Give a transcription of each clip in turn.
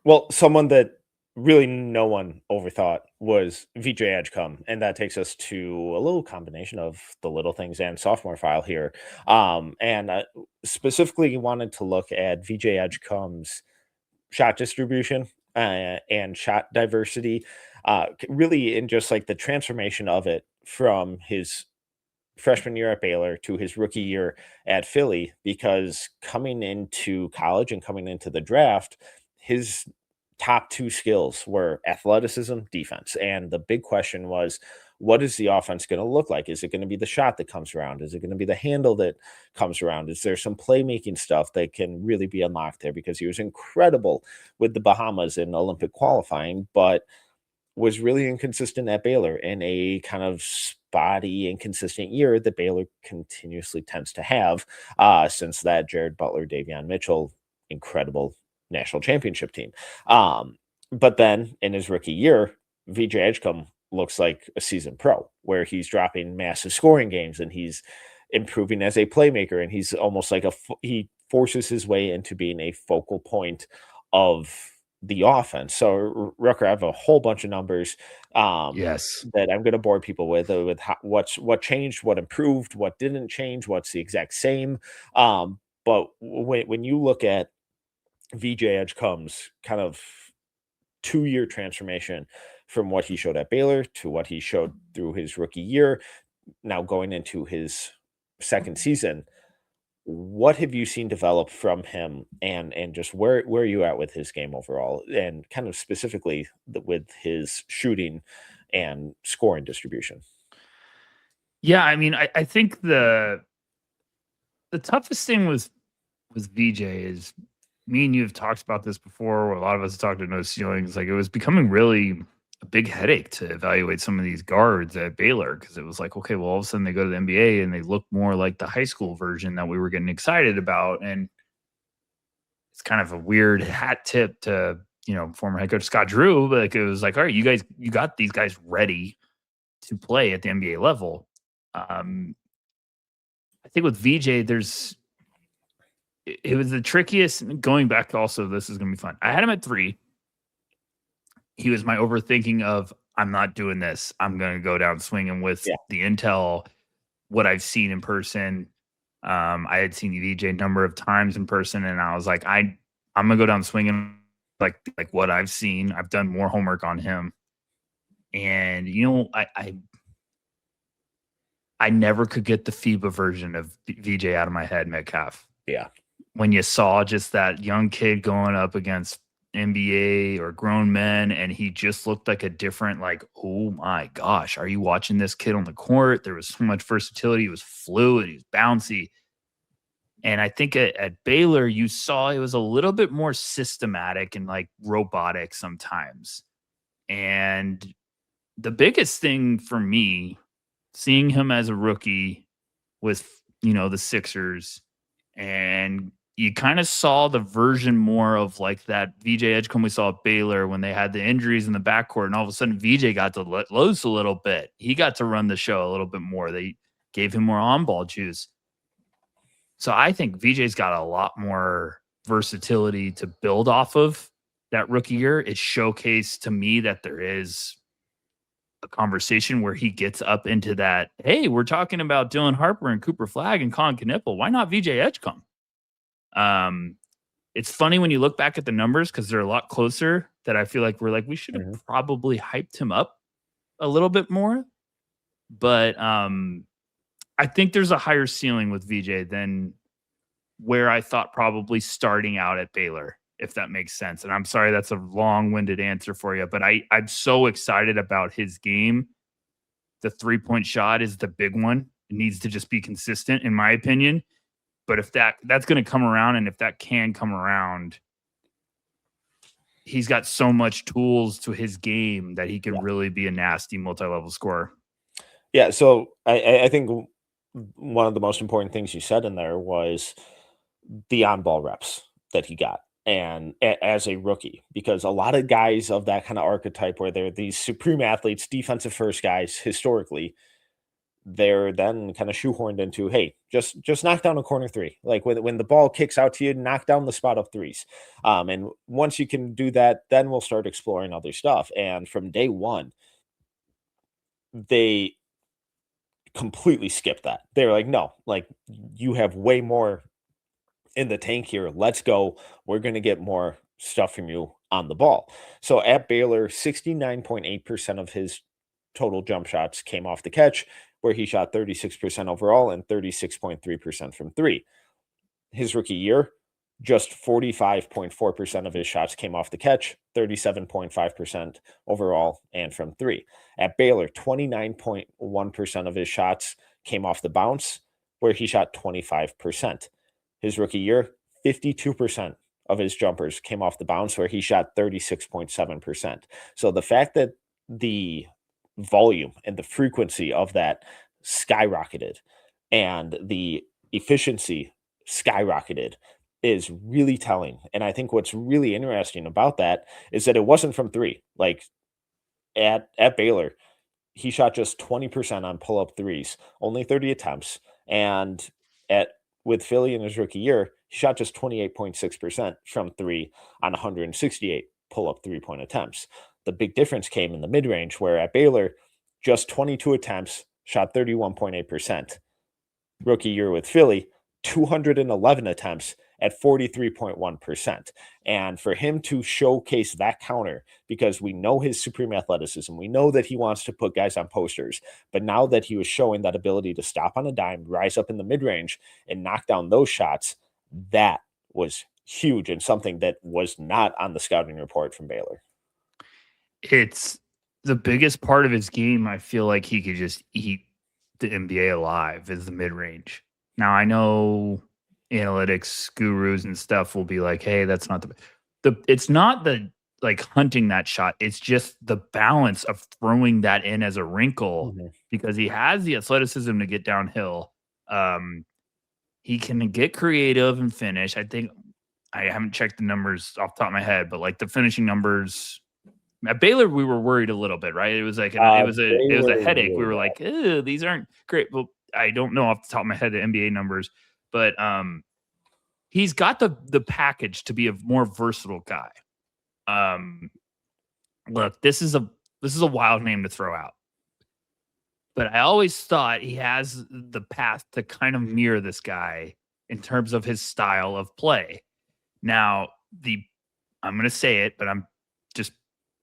Well, someone that really no one overthought was VJ Edgecombe, and that takes us to a little combination of the little things and sophomore file here. And specifically wanted to look at VJ Edgecombe's shot distribution and shot diversity, really in just like the transformation of it from his freshman year at Baylor to his rookie year at Philly, because coming into college and coming into the draft, his top two skills were athleticism, defense. And the big question was, what is the offense going to look like? Is it going to be the shot that comes around? Is it going to be the handle that comes around? Is there some playmaking stuff that can really be unlocked there? Because he was incredible with the Bahamas in Olympic qualifying, but was really inconsistent at Baylor in a kind of spotty, inconsistent year that Baylor continuously tends to have since that Jared Butler, Davion Mitchell, incredible national championship team. But then in his rookie year, VJ Edgecombe looks like a seasoned pro, where he's dropping massive scoring games and he's improving as a playmaker, and he's almost like he forces his way into being a focal point of the offense. So Rucker, I have a whole bunch of numbers Yes. that I'm going to bore people with what changed, what improved, what didn't change, what's the exact same. But when you look at VJ Edgecombe's kind of 2-year transformation from what he showed at Baylor to what he showed through his rookie year, now going into his second season, what have you seen develop from him, and just where are you at with his game overall, and kind of specifically with his shooting and scoring distribution? Yeah, I mean, I think the toughest thing with VJ is, me and you have talked about this before. A lot of us have talked to no ceilings. Like, it was becoming really a big headache to evaluate some of these guards at Baylor, because it was like, okay, well, all of a sudden they go to the NBA and they look more like the high school version that we were getting excited about. And it's kind of a weird hat tip to, former head coach Scott Drew, but like, it was like, all right, you got these guys ready to play at the NBA level. I think with VJ, it was the trickiest. Going back, also, this is going to be fun. I had him at 3. He was my overthinking of, I'm not doing this. I'm going to go down swinging with Yeah. the intel, what I've seen in person. I had seen VJ a number of times in person, and I was like, I'm going to go down swinging like what I've seen. I've done more homework on him. And, I never could get the FIBA version of VJ out of my head, Metcalf. Yeah. When you saw just that young kid going up against NBA or grown men, and he just looked like a different, like, oh my gosh, are you watching this kid on the court? There was so much versatility. He was fluid. He was bouncy. And I think at Baylor, you saw it was a little bit more systematic and like robotic sometimes. And the biggest thing for me, seeing him as a rookie with, the Sixers, and you kind of saw the version more of like that VJ Edgecombe we saw at Baylor when they had the injuries in the backcourt, and all of a sudden VJ got to let loose a little bit. He got to run the show a little bit more. They gave him more on-ball juice. So I think VJ's got a lot more versatility to build off of that rookie year. It showcased to me that there is a conversation where he gets up into that, hey, we're talking about Dylan Harper and Cooper Flagg and Colin Knippel. Why not VJ Edgecombe? It's funny when you look back at the numbers, because they're a lot closer, that I feel like we should have probably hyped him up a little bit more. But I think there's a higher ceiling with VJ than where I thought probably starting out at Baylor, if that makes sense. And I'm sorry, that's a long-winded answer for you, but I'm so excited about his game. The 3-point shot is the big one. It needs to just be consistent, in my opinion. But if that's going to come around, and if that can come around, he's got so much tools to his game that he could really be a nasty multi-level scorer. Yeah, so I think one of the most important things you said in there was the on-ball reps that he got, and as a rookie, because a lot of guys of that kind of archetype, where they're these supreme athletes, defensive first guys, historically, they're then kind of shoehorned into, hey, just knock down a corner three. Like when the ball kicks out to you, knock down the spot up threes. And once you can do that, then we'll start exploring other stuff. And from day one, they completely skipped that. They were like, no, like you have way more in the tank here. Let's go. We're going to get more stuff from you on the ball. So at Baylor, 69.8% of his total jump shots came off the catch, where he shot 36% overall and 36.3% from three. His rookie year, just 45.4% of his shots came off the catch, 37.5% overall and from three. At Baylor, 29.1% of his shots came off the bounce, where he shot 25%. His rookie year, 52% of his jumpers came off the bounce, where he shot 36.7%. So the fact that the volume and the frequency of that skyrocketed and the efficiency skyrocketed is really telling. And I think what's really interesting about that is that it wasn't from three. Like at Baylor, he shot just 20% on pull-up threes, only 30 attempts. And at with Philly in his rookie year, he shot just 28.6% from three on 168 pull-up three-point attempts. The big difference came in the mid-range, where at Baylor, just 22 attempts, shot 31.8%. Rookie year with Philly, 211 attempts at 43.1%. And for him to showcase that counter, because we know his supreme athleticism, we know that he wants to put guys on posters, but now that he was showing that ability to stop on a dime, rise up in the mid-range, and knock down those shots, that was huge and something that was not on the scouting report from Baylor. It's the biggest part of his game. I feel like he could just eat the NBA alive is the mid range. Now I know analytics gurus and stuff will be like, "Hey, that's not the." It's not the like hunting that shot. It's just the balance of throwing that in as a wrinkle because he has the athleticism to get downhill. He can get creative and finish. I think I haven't checked the numbers off the top of my head, but like the finishing numbers at Baylor, we were worried a little bit, right? It was like it was a headache. We were like, these aren't great. Well, I don't know off the top of my head the NBA numbers, but he's got the package to be a more versatile guy. Look, this is a wild name to throw out, but I always thought he has the path to kind of mirror this guy in terms of his style of play. Now, I'm going to say it, but I'm just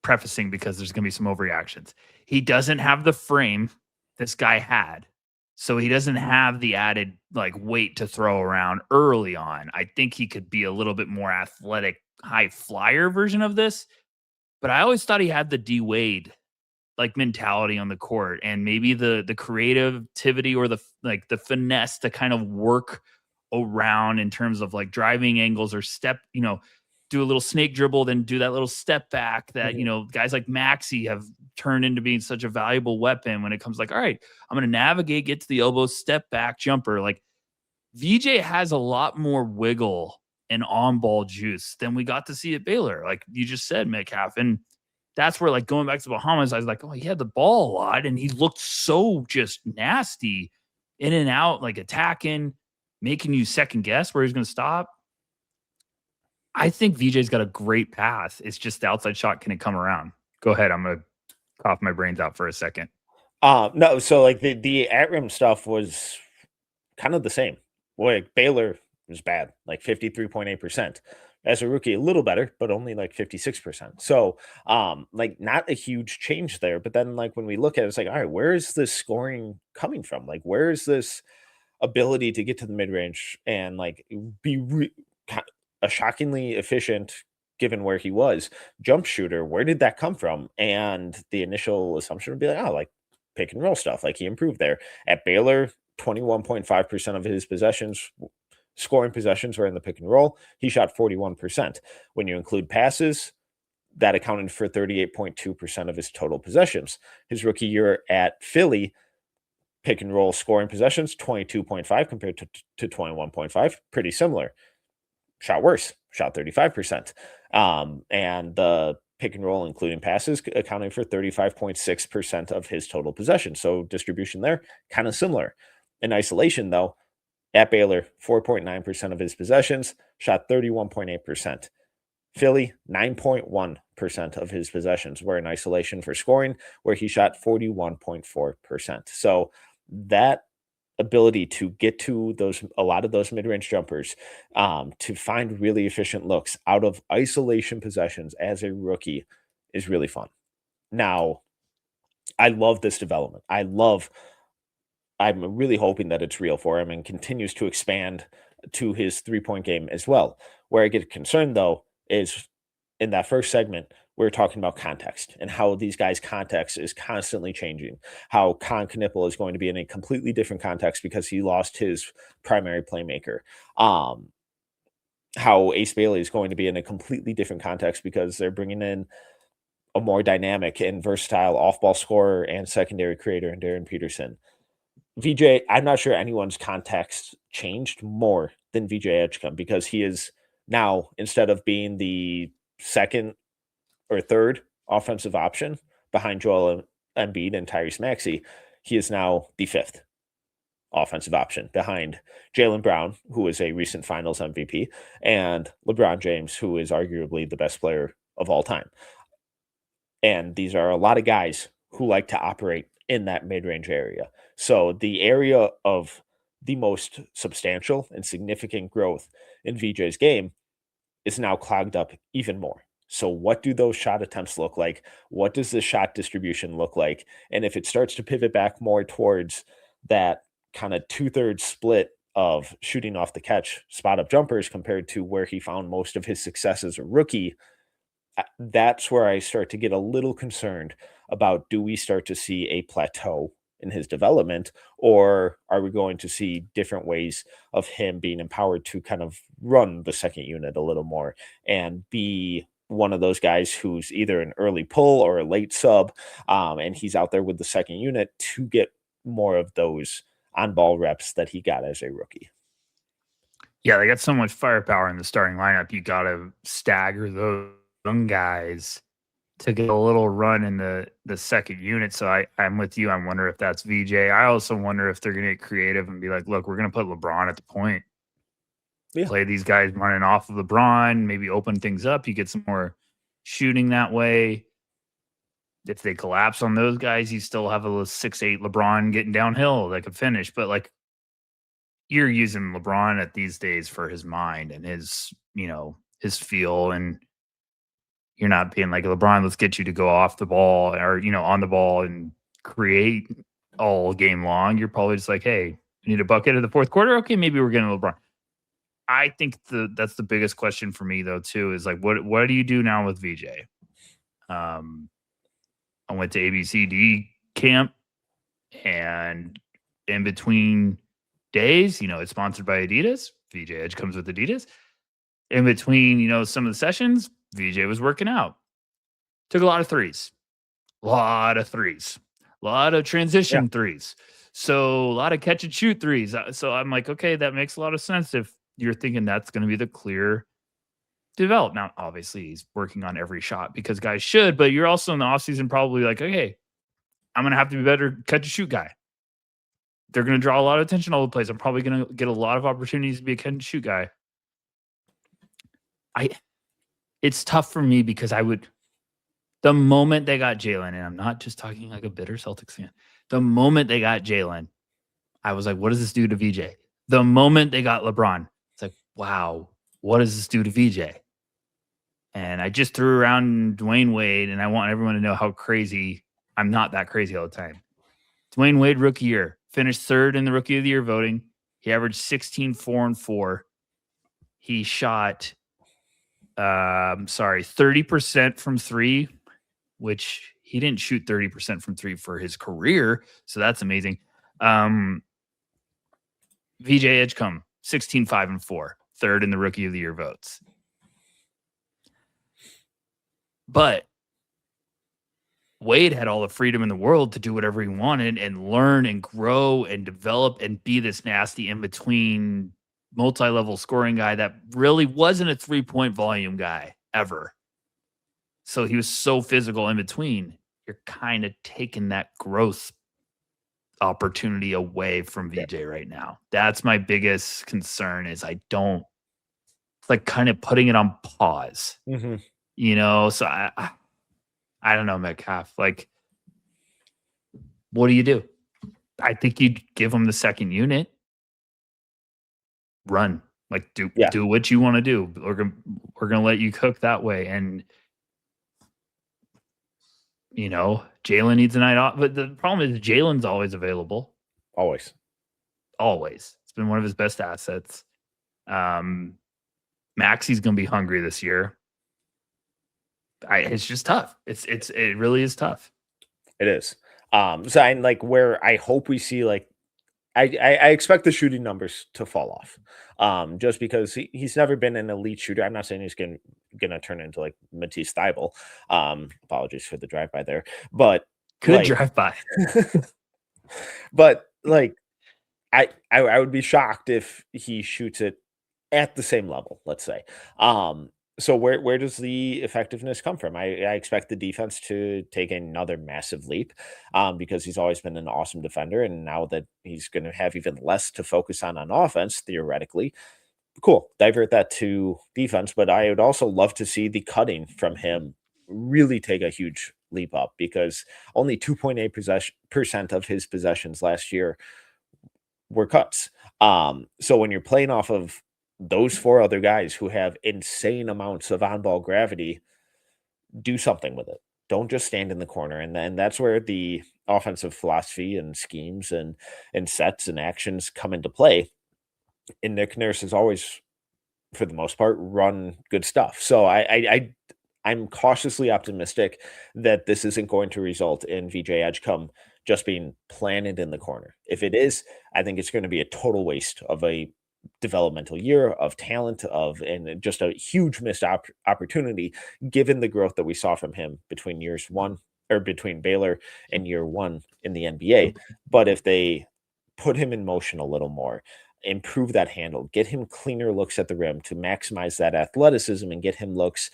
prefacing because there's going to be some overreactions. He doesn't have the frame this guy had. So he doesn't have the added like weight to throw around early on. I think he could be a little bit more athletic, high flyer version of this. But I always thought he had the D Wade like mentality on the court and maybe the creativity or the finesse to kind of work around in terms of like driving angles or step, do a little snake dribble, then do that little step back that, guys like Maxey have turned into being such a valuable weapon when it comes like, all right, I'm going to navigate, get to the elbow, step back jumper. Like VJ has a lot more wiggle and on ball juice than we got to see at Baylor. Like you just said, Metcalf. And that's where like going back to the Bahamas, I was like, oh, he had the ball a lot and he looked so just nasty in and out, like attacking, making you second guess where he's going to stop. I think VJ's got a great path. It's just the outside shot. Can it come around? Go ahead. I'm going to cough my brains out for a second. No, so like the at rim stuff was kind of the same. Boy, Baylor was bad, like 53.8%. As a rookie, a little better, but only like 56%. So like not a huge change there. But then like when we look at it, it's like, all right, where is this scoring coming from? Like, where is this ability to get to the mid range and like be a shockingly efficient, given where he was, jump shooter? Where did that come from? And the initial assumption would be like, oh, like pick and roll stuff. Like he improved there. At Baylor, 21.5% of his scoring possessions were in the pick and roll. He shot 41%. When you include passes, that accounted for 38.2% of his total possessions. His rookie year at Philly, pick and roll scoring possessions, 22.5 compared to 21.5. Pretty similar. Shot worse, shot 35%. And the pick and roll, including passes, accounting for 35.6% of his total possession. So distribution there, kind of similar. In isolation, though, at Baylor, 4.9% of his possessions, shot 31.8%. Philly, 9.1% of his possessions were in isolation for scoring, where he shot 41.4%. So that ability to get to a lot of those mid-range jumpers, to find really efficient looks out of isolation possessions as a rookie is really fun. Now, I love this development. I'm really hoping that it's real for him and continues to expand to his three-point game as well. Where I get concerned, though, is in that first segment, we are talking about context and how these guys' context is constantly changing. How Con Knipple is going to be in a completely different context because he lost his primary playmaker. How Ace Bailey is going to be in a completely different context because they're bringing in a more dynamic and versatile off-ball scorer and secondary creator in Darren Peterson. VJ, I'm not sure anyone's context changed more than VJ Edgecombe because he is now, instead of being the second or third offensive option behind Joel Embiid and Tyrese Maxey, he is now the fifth offensive option behind Jaylen Brown, who is a recent finals MVP, and LeBron James, who is arguably the best player of all time. And these are a lot of guys who like to operate in that mid-range area. So the area of the most substantial and significant growth in VJ's game is now clogged up even more. So what do those shot attempts look like? What does the shot distribution look like? And if it starts to pivot back more towards that kind of 2/3 split of shooting off the catch spot up jumpers compared to where he found most of his success as a rookie, that's where I start to get a little concerned about, do we start to see a plateau in his development, or are we going to see different ways of him being empowered to kind of run the second unit a little more and be one of those guys who's either an early pull or a late sub, and he's out there with the second unit to get more of those on-ball reps that he got as a rookie. Yeah, they got so much firepower in the starting lineup. You got to stagger those young guys to get a little run in the second unit. So I'm with you. I wonder if that's VJ. I also wonder if they're going to get creative and be like, look, we're going to put LeBron at the point. Yeah. Play these guys running off of LeBron, maybe open things up. You get some more shooting that way. If they collapse on those guys, you still have a 6'8" LeBron getting downhill that could finish. But like, you're using LeBron at these days for his mind and his, his feel, and you're not being like, LeBron, let's get you to go off the ball or, on the ball and create all game long. You're probably just like, hey, you need a bucket in the fourth quarter. Okay, maybe we're getting LeBron. I think that's the biggest question for me though, too, is like, what do you do now with VJ? I went to ABCD camp, and in between days, it's sponsored by Adidas. VJ Edge comes with Adidas. In between, some of the sessions, VJ was working out. Took a lot of threes. A lot of transition threes. So a lot of catch and shoot threes. So I'm like, okay, that makes a lot of sense if you're thinking that's going to be the clear develop. Now, obviously, he's working on every shot because guys should, but you're also in the offseason probably like, okay, I'm going to have to be better catch and shoot guy. They're going to draw a lot of attention all the plays. I'm probably going to get a lot of opportunities to be a catch and shoot guy. It's tough for me because the moment they got Jaylen, and I'm not just talking like a bitter Celtics fan, the moment they got Jaylen, I was like, what does this do to VJ? The moment they got LeBron, it's like, wow, what does this do to VJ? And I just threw around Dwayne Wade, and I want everyone to know how crazy, I'm not that crazy all the time. Dwayne Wade, rookie year, finished third in the rookie of the year voting. He averaged 16, 4, and 4. He shot, 30% from three, which he didn't shoot 30% from three for his career. So that's amazing. VJ Edgecombe, 16, 5, and 4, third in the rookie of the year votes. But Wade had all the freedom in the world to do whatever he wanted and learn and grow and develop and be this nasty in-between multi-level scoring guy that really wasn't a three-point volume guy ever. So he was so physical in between. You're kind of taking that growth opportunity away from Yeah. VJ right now. That's my biggest concern is I don't it's like kind of putting it on pause, Mhm. So I don't know, Metcalf. Like, what do you do? I think you'd give him the second unit, run, like Yeah. do what you want to do. We're gonna let you cook that way, and Jalen needs a night off. But the problem is Jalen's always available, Always. always. It's been one of his best assets. Maxi's gonna be hungry this year. It's just tough. It really is tough. It is. So I'm like where I hope we see like I expect the shooting numbers to fall off. Just because he's never been an elite shooter. I'm not saying he's gonna turn into like Matisse Thybulle. Apologies for the drive by there. But Good like drive by. but like I would be shocked if he shoots it at the same level, let's say. So where does the effectiveness come from? I expect the defense to take another massive leap because he's always been an awesome defender. And now that he's going to have even less to focus on offense, theoretically, cool, divert that to defense. But I would also love to see the cutting from him really take a huge leap up because only 2.8% of his possessions last year were cuts. So when you're playing off of those four other guys who have insane amounts of on-ball gravity, do something with it. Don't just stand in the corner. And then that's where the offensive philosophy and schemes and sets and actions come into play. And Nick Nurse has always, for the most part, run good stuff. So I'm cautiously optimistic that this isn't going to result in VJ Edgecombe just being planted in the corner. If it is, I think it's going to be a total waste of a developmental year of talent and just a huge missed opportunity given the growth that we saw from him between years one or between Baylor and year one in the NBA. But if they put him in motion a little more, improve that handle, get him cleaner looks at the rim to maximize that athleticism and get him looks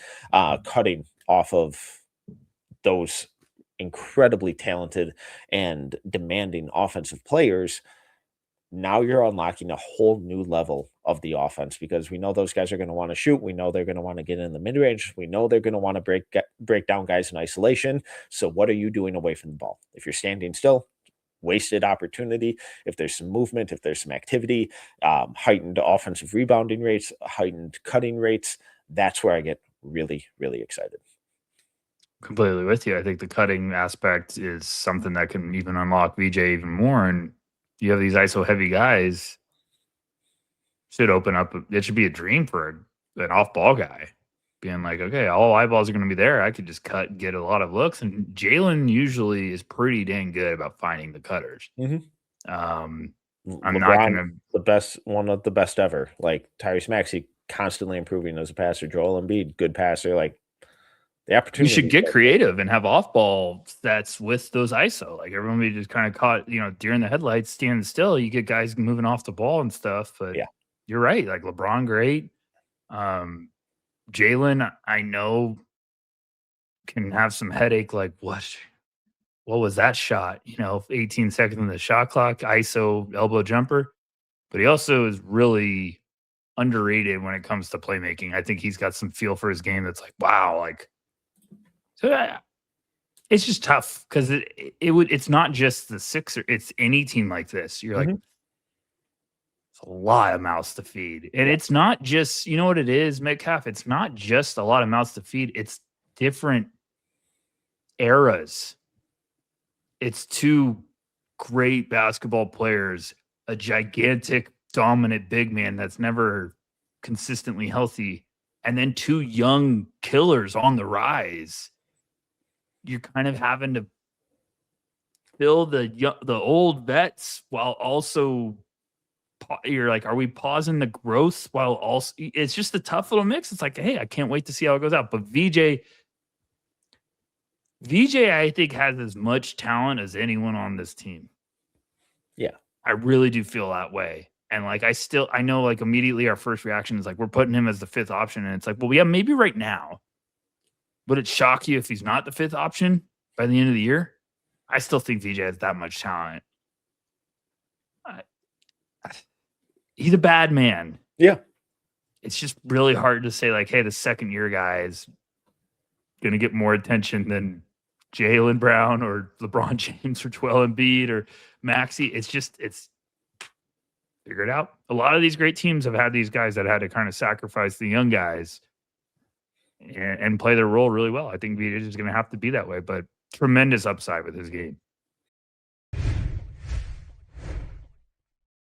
cutting off of those incredibly talented and demanding offensive players. Now you're unlocking a whole new level of the offense because we know those guys are going to want to shoot. We know they're going to want to get in the mid range. We know they're going to want to break down guys in isolation. So what are you doing away from the ball? If you're standing still, wasted opportunity. If there's some movement, if there's some activity, heightened offensive rebounding rates, heightened cutting rates, that's where I get really, really excited. Completely with you. I think the cutting aspect is something that can even unlock VJ even more. And you have these ISO heavy guys, should open up. It should be a dream for an off ball guy, being like, okay, all eyeballs are going to be there. I could just cut, and get a lot of looks. And Jalen usually is pretty dang good about finding the cutters. I'm not LeBron, gonna. one of the best ever. Like Tyrese Maxey, constantly improving as a passer. Joel Embiid, good passer. Like the We opportunity. should get creative and have off ball sets with those ISO. Like everyone be just kind of caught, during the headlights, standing still. You get guys moving off the ball and stuff. But Yeah. you're right. Like LeBron, great. Jalen, I know can have some headache. Like what was that shot? 18 seconds on the shot clock, ISO elbow jumper. But he also is really underrated when it comes to playmaking. I think he's got some feel for his game that's like, wow, like so it's just tough because it's not just the Sixer, it's any team like this. You're like, it's a lot of mouths to feed. And it's not just, you know what it is, Metcalf? It's not just a lot of mouths to feed, it's different eras. It's two great basketball players, a gigantic, dominant big man that's never consistently healthy, and then two young killers on the rise. You're kind of having to fill the old vets while also you're like, are we pausing the growth while also it's just a tough little mix. It's like, hey, I can't wait to see how it goes out. But VJ, I think, has as much talent as anyone on this team. Yeah. I really do feel that way. And like, I know like immediately our first reaction is like, we're putting him as the fifth option. And it's like, well, yeah, maybe right now. Would it shock you if he's not the 5th option by the end of the year? I still think VJ has that much talent. He's a bad man. Yeah. It's just really hard to say, like, hey, the second-year guy is going to get more attention than Jaylen Brown or LeBron James or Joel Embiid or Maxey. It's figure it out. A lot of these great teams have had these guys that had to kind of sacrifice the young guys and play their role really well. I think VJ is going to have to be that way, but tremendous upside with his game.